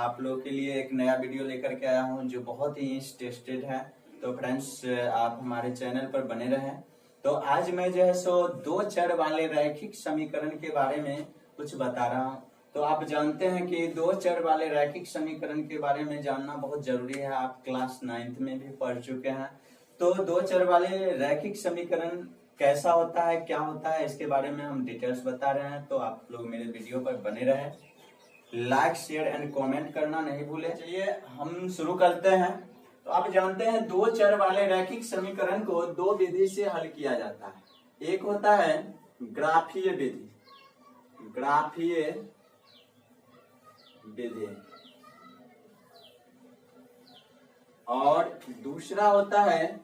आप लोग के लिए एक नया वीडियो लेकर के आया हूं जो बहुत ही इंटरेस्टेड है। तो फ्रेंड्स आप हमारे चैनल पर बने रहें। तो आज मैं जो है सो दो चर वाले रैखिक समीकरण के बारे में कुछ बता रहा हूं। तो आप जानते हैं कि दो चर वाले रैखिक समीकरण के बारे में जानना बहुत जरूरी है। आप क्लास 9th में भी पढ़ चुके हैं। तो दो चर वाले रैखिक समीकरण कैसा होता है, क्या होता है, इसके बारे में हम डिटेल्स बता रहे हैं। तो आप लोग मेरे वीडियो पर बने रहें। लाइक शेयर एंड कमेंट करना नहीं भूलें। चलिए हम शुरू करते हैं। तो आप जानते हैं दो चर वाले रैखिक समीकरण को दो विधि से हल किया जाता है। एक होता है ग्राफीय विधि, ग्राफीय विधि, और दूसरा होता है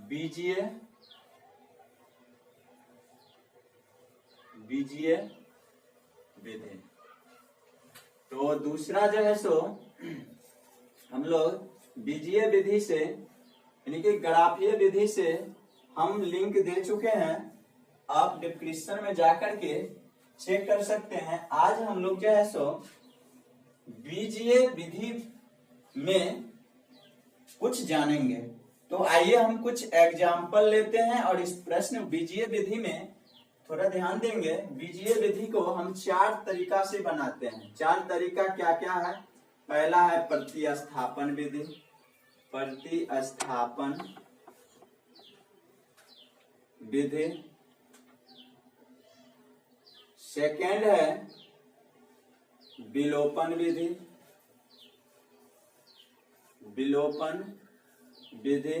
बीजीय विधि। तो दूसरा जो है सो हम लोग बीजीय विधि से यानी कि ग्राफीय विधि से हम लिंक दे चुके हैं। आप डिस्क्रिप्शन में जाकर के चेक कर सकते हैं। आज हम लोग जो है सो बीजीय विधि में कुछ जानेंगे। तो आइए हम कुछ एग्जाम्पल लेते हैं और इस प्रश्न बीजीय विधि में थोड़ा ध्यान देंगे। बीजीय विधि को हम चार तरीका से बनाते हैं। चार तरीका क्या क्या है? पहला है प्रतिस्थापन विधि, प्रतिस्थापन विधि। सेकेंड है विलोपन विधि, विलोपन विधि।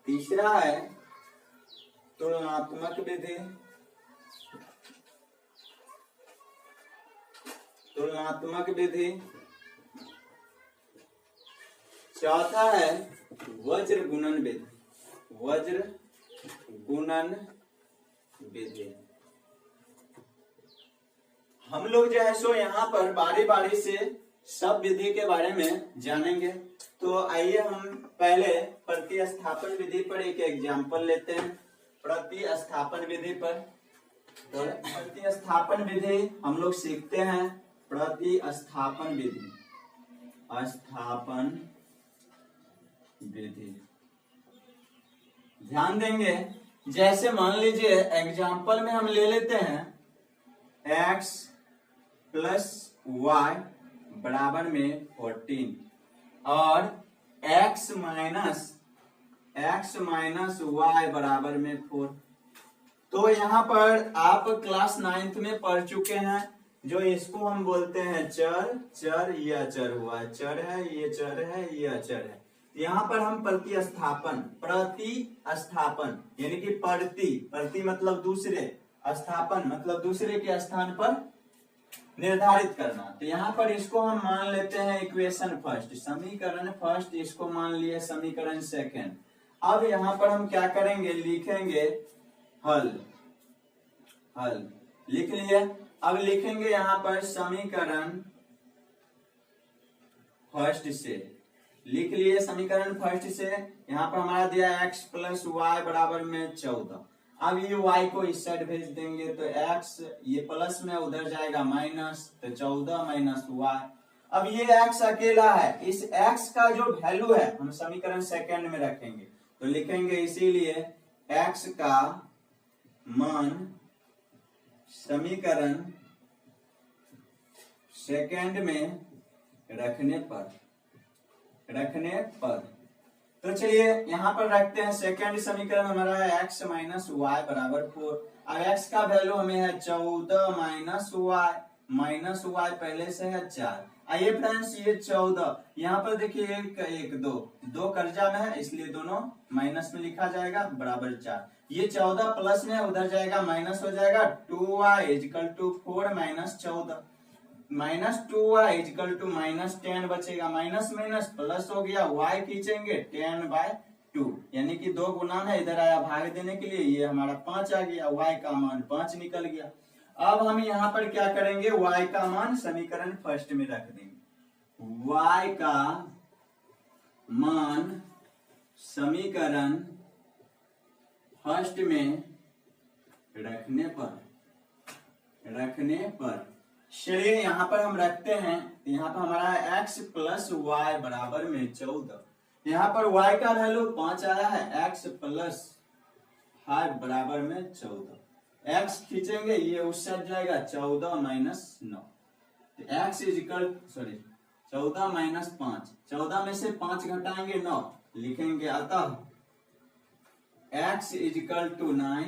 तीसरा है तुलनात्मक विधि, तुलनात्मक विधि। चौथा है वज्र गुणन विधि, वज्र गुणन विधि। हम लोग जो है सो यहाँ पर बारी बारी से सब विधि के बारे में जानेंगे। तो आइए हम पहले प्रतिस्थापन विधि पर एक एग्जाम्पल लेते हैं। प्रतिस्थापन विधि पर तो प्रतिस्थापन विधि हम लोग सीखते हैं। प्रतिस्थापन विधि, स्थापन विधि। ध्यान देंगे, जैसे मान लीजिए एग्जाम्पल में हम ले लेते हैं x प्लस वाई बराबर में 14 और x माइनस वाई बराबर में 4। तो यहाँ पर आप क्लास 9th में पढ़ चुके हैं। जो इसको हम बोलते हैं चर, चर ये अचर हुआ, चर है ये चर है ये अचर है। यहाँ पर हम प्रतिस्थापन, प्रतिस्थापन यानी कि प्रति मतलब दूसरे, स्थापन मतलब दूसरे के स्थान पर निर्धारित करना। तो यहाँ पर इसको हम मान लेते हैं इक्वेशन फर्स्ट, समीकरण फर्स्ट, इसको मान लिए समीकरण सेकंड। अब यहाँ पर हम क्या करेंगे, लिखेंगे हल, हल लिख लिए। अब लिखेंगे यहाँ पर समीकरण फर्स्ट से, लिख लिए समीकरण फर्स्ट से। यहाँ पर हमारा दिया x प्लस वाई बराबर में 14। अब ये y को इस साइड भेज देंगे तो x ये प्लस में उधर जाएगा माइनस, तो 14 माइनस y। अब ये x अकेला है, इस x का जो वैल्यू है हम समीकरण सेकंड में रखेंगे। तो लिखेंगे इसीलिए x का मान समीकरण सेकंड में रखने पर तो चलिए यहाँ पर रखते हैं। सेकंड समीकरण हमारा है x माइनस वाई बराबर 4। अब x का वैल्यू हमें है 14 माइनस वाई पहले से है 4। आइए फ्रेंड्स ये 14 यहाँ पर देखिए 1 2 कर्जा में है, इसलिए दोनों माइनस में लिखा जाएगा बराबर 4। ये 14 प्लस में उधर जाएगा माइनस हो जाएगा। 2y equal to 4 minus 14, minus 2y equal to minus 10 बचेगा। माइनस माइनस प्लस हो गया, y खींचेंगे 10/2 यानी कि 2 गुना है, इधर आया भाग देने के लिए, ये हमारा 5 आ गया, y का मान 5 निकल गया। अब हम यहाँ पर क्या करेंगे, y का मान समीकरण फर्स्ट में रख देंगे। y का मान समीकरण फर्स्ट में रखने पर चलिए यहाँ पर हम रखते हैं, यहाँ पर हमारा x प्लस वाई बराबर में 14। यहाँ पर y का वैल्यू 5 आया है, x प्लस 5 बराबर में 14। x खींचेंगे ये उस साइड जाएगा, 14 minus 9। x is equal 14 minus 5, 14 में से 5 घटाएंगे 9, लिखेंगे अतः x is equal to 9,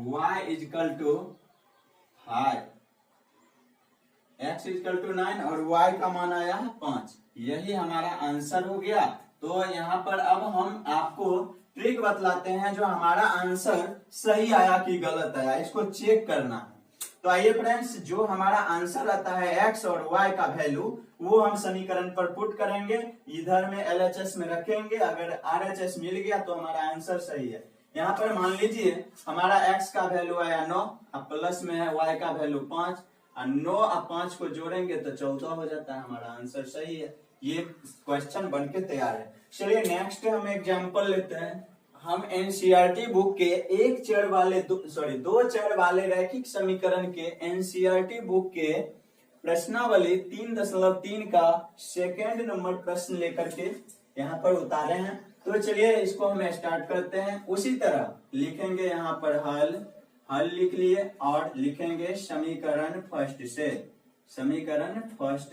y is equal to 5। x equal to 9 और y का मान आया है 5। यही हमारा आंसर हो गया। तो यहाँ पर अब हम आपको ट्रिक बतलाते हैं जो हमारा आंसर सही आया कि गलत आया, इसको चेक करना है। तो आइए फ्रेंड्स, जो हमारा आंसर आता है x और y का वैल्यू, वो हम समीकरण पर पुट करेंगे, इधर में LHS में रखेंगे। अगर RHS मिल गया तो हमारा आंसर सही है। यहाँ पर मान लीजिए हमारा x का वैल्यू आया 9, अब प्लस में है y का वैल्यू 5, और 9 और 5 को जोड़ेंगे तो 14 हो जाता है। हमारा आंसर सही है। ये क्वेश्चन बनके तैयार है। चलिए नेक्स्ट हम एग्जांपल लेते हैं। हम एनसीईआरटी बुक के दो चर वाले रैखिक समीकरण के एनसीईआरटी बुक के प्रश्नावली 3.3 का सेकेंड नंबर प्रश्न लेकर के यहाँ पर उतारे हैं। तो चलिए इसको हम स्टार्ट करते हैं। उसी तरह लिखेंगे यहाँ पर हल लिख लिए और लिखेंगे समीकरण फर्स्ट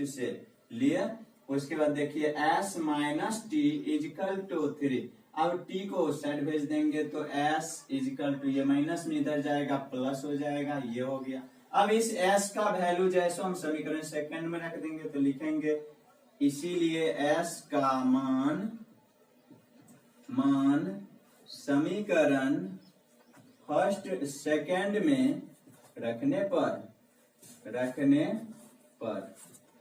से लिए। उसके बाद देखिए s minus t is equal to 3। अब t को साइड भेज देंगे तो s इजिकल टू, ये माइनस में इधर जाएगा प्लस हो जाएगा, ये हो गया। अब इस s का वैल्यू जैसे हम समीकरण सेकंड में रख देंगे तो लिखेंगे, इसीलिए s का मान समीकरण फर्स्ट सेकंड में रखने पर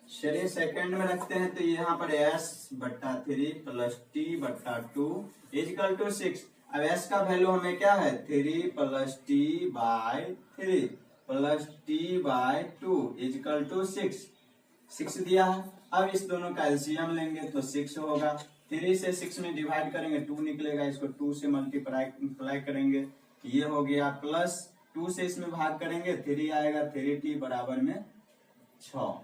चलिए सेकंड में रखते हैं। तो यहाँ पर s बट्टा 3 प्लस टी बट्टा 2 इजिकल टू 6। अब s का वैल्यू हमें क्या है, 3 plus t by 3 plus t by 2 is equal to 6 दिया है। अब इस दोनों का एलसीएम लेंगे तो 6 होगा। 3 से 6 में डिवाइड करेंगे 2 निकलेगा, इसको 2 से मल्टीप्लाई करेंगे, ये हो गया प्लस 2 से इसमें भाग करेंगे 3 आएगा, 3t बराबर में 6।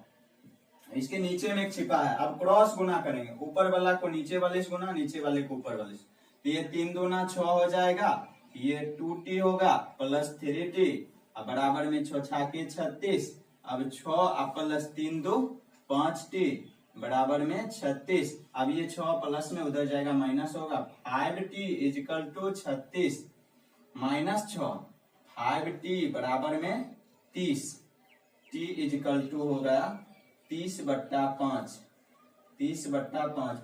इसके नीचे में एक छिपा है, अब क्रॉस गुना करेंगे, ऊपर वाला को नीचे वाले से गुना, नीचे वाले को ऊपर वाले से। तो ये 3 दूना 6 हो जाएगा, ये 2t होगा प्लस 3t अब बराबर में 6 छाके 36। अब 6 अब प्लस 3 2 5t बराबर में 36। अब ये 6 प्लस में उधर जाएगा माइनस होगा, 5t is equal to 36 minus 6 5t बराबर में 30। t इजिकल टू हो गया 30 बट्टा 5,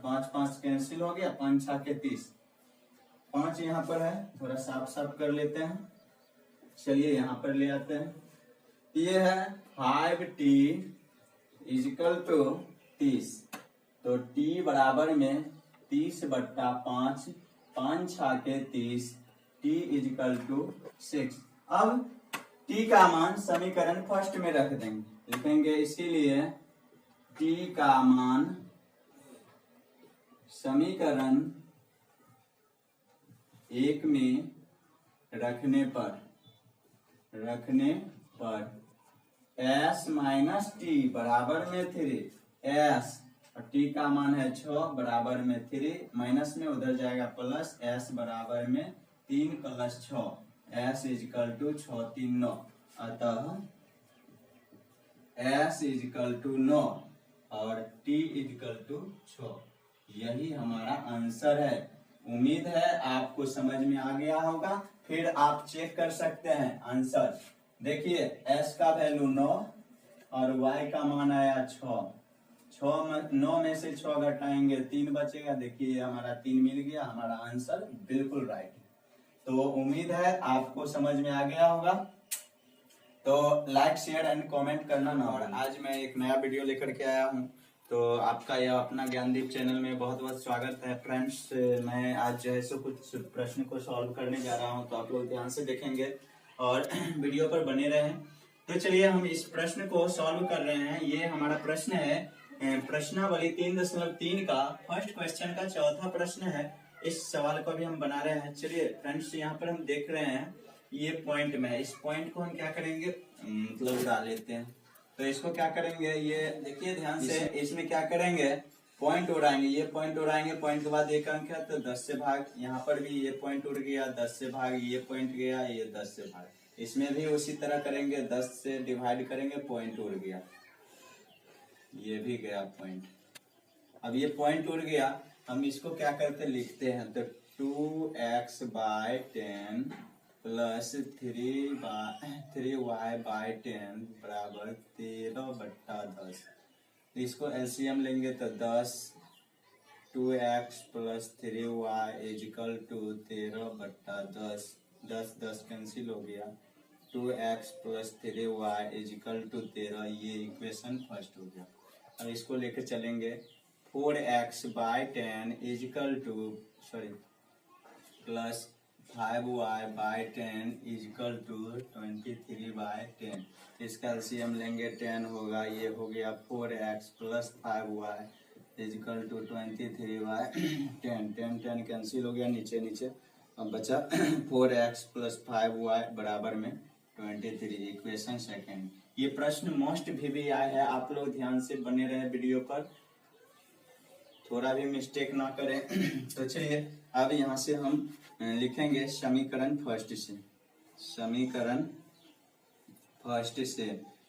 5 5 कैंसिल हो गया, 5 छाके 30, 5 यहाँ पर है, थोड़ा साफ कर लेते हैं। चलिए यहाँ पर ले आते हैं। ये है 5t इजिकल टू 30, तो t बराबर में 30 बट्टा 5, 5 छाके 30, t इजिकल टू 6। अब t का मान समीकरण फर्स्ट में रख देंगे, लिखेंगे इसीलिए t का मान समीकरण 1 में रखने पर s माइनस टी बराबर में 3, s और t का मान है 6 बराबर में 3, माइनस में उधर जाएगा प्लस, s बराबर में 3 प्लस 6, s इजिकल टू 6 3 9। अतः s इजिकल टू 9 और t इक्वल टू 6। यही हमारा आंसर है। उम्मीद है आपको समझ में आ गया होगा। फिर आप चेक कर सकते हैं आंसर। देखिए s का वैल्यू 9 और y का मान आया 6। 9 में से 6 घटाएंगे 3 बचेगा। देखिए हमारा 3 मिल गया, हमारा आंसर बिल्कुल राइट है। तो उम्मीद है आपको समझ में आ गया होगा। तो लाइक शेयर एंड कमेंट करना ना। और आज मैं एक नया वीडियो लेकर के आया हूँ, तो आपका यह अपना ज्ञानदीप चैनल में बहुत बहुत स्वागत है। फ्रेंड्स, मैं आज जो है सो कुछ प्रश्न को सॉल्व करने जा रहा हूँ, तो आप लोग ध्यान से देखेंगे और वीडियो पर बने रहें। तो चलिए हम इस प्रश्न को सॉल्व कर रहे हैं। ये हमारा प्रश्न है प्रश्नावली 3.3 का फर्स्ट क्वेश्चन का चौथा प्रश्न है। इस सवाल को भी हम बना रहे हैं। चलिए फ्रेंड्स, यहाँ पर हम देख रहे हैं ये पॉइंट में, इस पॉइंट को हम क्या करेंगे, मतलब उड़ा लेते हैं। तो इसको क्या करेंगे, ये देखिए ध्यान से, इसमें क्या करेंगे, पॉइंट उड़ाएंगे, ये पॉइंट उड़ाएंगे, पॉइंट के बाद एक अंक है तो 10 से भाग, यहाँ पर भी ये पॉइंट उड़ गया 10 से भाग, ये पॉइंट गया, ये 10 से भाग, इसमें भी उसी तरह करेंगे, 10 से डिवाइड करेंगे, पॉइंट उड़ गया, ये भी गया पॉइंट। अब ये पॉइंट उड़ गया, हम इसको क्या करते लिखते हैं, तो 2x/10 प्लस 3y/10 बराबर 13/10। इसको एलसीएम लेंगे तो 10, 2x plus 3y is equal to 13/10, 10 cancel हो गया, 2x plus 3y is equal to 13, ये इक्वेशन फर्स्ट हो गया। अब इसको लेकर चलेंगे, 4x/10 is equal to plus 5y/10 is equal to 23/10। इसका एलसीएम लेंगे 10 होगा, ये हो गया 4x plus 5y is equal to 23/10, 10 cancel हो गया नीचे नीचे, अब बचा 4x प्लस 5y बराबर में 23, इक्वेशन सेकेंड। ये प्रश्न मोस्ट VBI है, आप लोग ध्यान से बने रहे वीडियो पर, थोड़ा भी मिस्टेक ना करें। तो चलिए अब यहाँ से हम लिखेंगे समीकरण फर्स्ट से।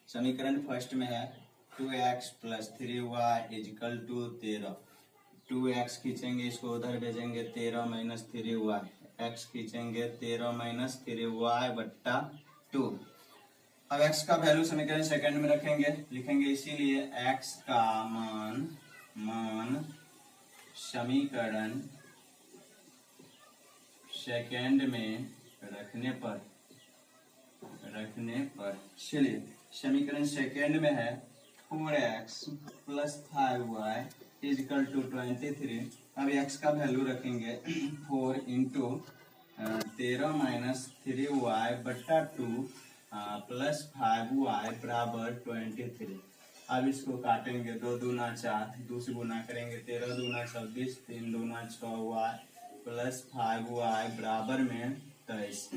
समीकरण फर्स्ट में है 2x plus 3y is equal to 13, 2x खींचेंगे, इसको उधर भेजेंगे, 13 माइनस 3y, x खींचेंगे 13 माइनस 3y बट्टा 2। अब x का वैल्यू समीकरण सेकंड में रखेंगे, लिखेंगे इसीलिए x का मान समीकरण सेकंड में रखने पर चलिए समीकरण सेकंड में है 4x plus 5y is equal to 23। अब x का वैल्यू रखेंगे 4 इंटू 13 माइनस 3y बट्टा 2 प्लस 5y बराबर 23। अब इसको काटेंगे, 2 दूना 4, 2 से गुना करेंगे, 13 दूना 26, 3 दूना 6y प्लस 5y बराबर में 23।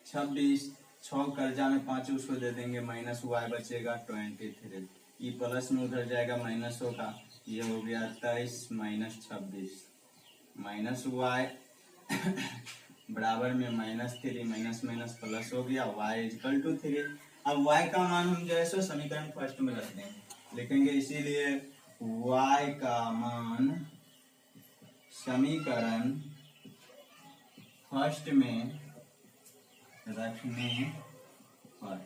26, 6 कर्जा में 5 उसको दे देंगे, माइनस y बचेगा 23, ये प्लस में उधर जाएगा माइनस होगा, ये हो गया 23 माइनस 26, माइनस y बराबर में -3, माइनस माइनस प्लस हो गया, y इक्वल टू 3। अब y का मान हम जो है सो समीकरण फर्स्ट में रख देंगे, लिखेंगे इसीलिए y का मान समीकरण फर्स्ट में रखने पर,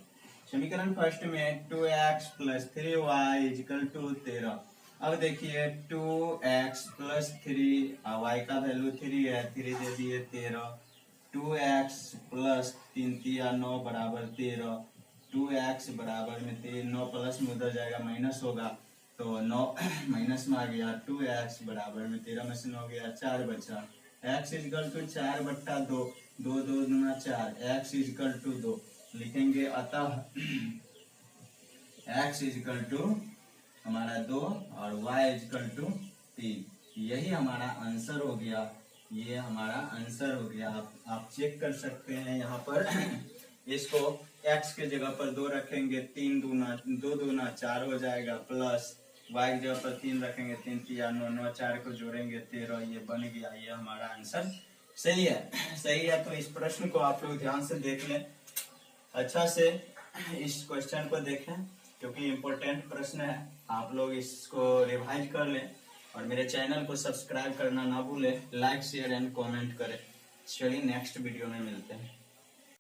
समीकरण फर्स्ट में 2x plus 3y is equal to 13। अब देखिए 2x प्लस 3, y का वैल्यू 3 है, 3 दे दिए 13, 2x प्लस 3 3 9 बराबर 13, 2x बराबर में 3, 9 प्लस में उधर जाएगा माइनस होगा, तो 9 माइनस में आ गया, 2x बराबर में 13 में से 9 गया 4 बचा, x इजिकल टू 4 बट्टा 2, 2 2 दूना 4, x इजिकल टू 2 लिखेंगे, अतः x इजिकल टू हमारा 2 और y इजिकल टू 3, यही हमारा आंसर हो गया, ये हमारा आंसर हो गया। आप चेक कर सकते हैं यहाँ पर इसको x के जगह पर 2 रखेंगे, 2 दूना 4 हो जाएगा, प्लस y की जगह पर 3 रखेंगे, 3 3 9 9 4 को जोड़ेंगे 13, ये बन गया, ये हमारा आंसर सही है। तो इस प्रश्न को आप लोग ध्यान से देख लें, अच्छा से इस क्वेश्चन को देखें क्योंकि इम्पोर्टेंट प्रश्न है, आप लोग इसको रिवाइज कर लें और मेरे चैनल को सब्सक्राइब करना ना भूलें, लाइक शेयर एंड कमेंट करें। चलिए नेक्स्ट वीडियो में मिलते हैं।